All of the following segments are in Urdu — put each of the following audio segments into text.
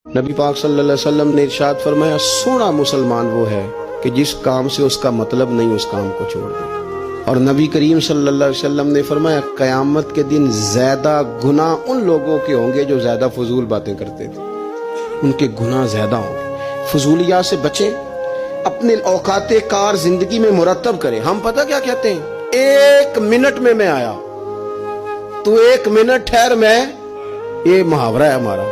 نبی پاک صلی اللہ علیہ وسلم نے ارشاد فرمایا سونا مسلمان وہ ہے کہ جس کام سے اس کا مطلب نہیں اس کام کو چھوڑ دے۔ اور نبی کریم صلی اللہ علیہ وسلم نے فرمایا قیامت کے دن زیادہ گناہ ان لوگوں کے ہوں گے جو زیادہ فضول باتیں کرتے تھے، ان کے گناہ زیادہ ہوں گے۔ فضولیات سے بچیں، اپنے اوقات کار زندگی میں مرتب کریں۔ ہم پتہ کیا کہتے ہیں، 1 منٹ میں آیا، تو 1 منٹ ٹھہر، میں یہ محاورہ ہے ہمارا،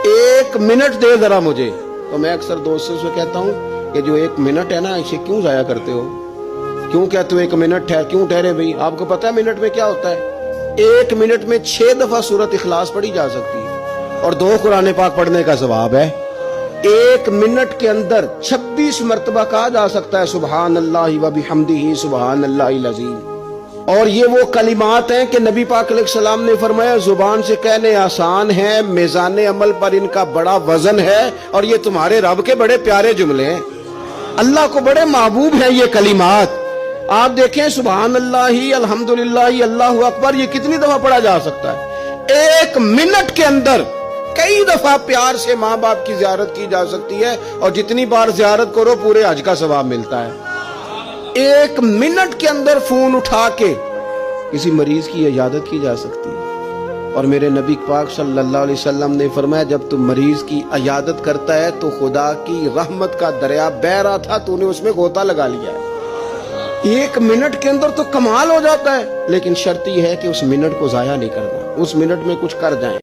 1 منٹ دے ذرا مجھے۔ تو میں اکثر دوستوں سے کہتا ہوں کہ جو 1 منٹ ہے نا، اسے کیوں ضائع کرتے ہو؟ کیوں کہتے ہو 1 منٹ ٹھہر؟ کیوں ٹھہرے بھائی؟ آپ کو پتا ہے منٹ میں کیا ہوتا ہے؟ 1 منٹ میں 6 دفعہ سورۃ اخلاص پڑھی جا سکتی ہے اور 2 قرآن پاک پڑھنے کا ثواب ہے۔ 1 منٹ کے اندر 26 مرتبہ کہا جا سکتا ہے سبحان اللہ و بحمدہ سبحان اللہ العظیم۔ اور یہ وہ کلمات ہیں کہ نبی پاک علیہ السلام نے فرمایا زبان سے کہنے آسان ہیں، میزان عمل پر ان کا بڑا وزن ہے، اور یہ تمہارے رب کے بڑے پیارے جملے ہیں، اللہ کو بڑے محبوب ہیں یہ کلمات۔ آپ دیکھیں سبحان اللہ، الحمدللہ، اللہ اکبر، یہ کتنی دفعہ پڑھا جا سکتا ہے؟ 1 منٹ کے اندر کئی دفعہ پیار سے ماں باپ کی زیارت کی جا سکتی ہے، اور جتنی بار زیارت کرو پورے حج کا ثواب ملتا ہے۔ 1 منٹ کے اندر فون اٹھا کے کسی مریض کی عیادت کی جا سکتی ہے۔ اور میرے نبی پاک صلی اللہ علیہ وسلم نے فرمایا جب تم مریض کی عیادت کرتا ہے تو خدا کی رحمت کا دریا بہہ رہا تھا، تو نے اس میں غوطہ لگا لیا ہے۔ 1 منٹ کے اندر تو کمال ہو جاتا ہے، لیکن شرط یہ ہے کہ اس منٹ کو ضائع نہیں کرنا، اس منٹ میں کچھ کر جائیں۔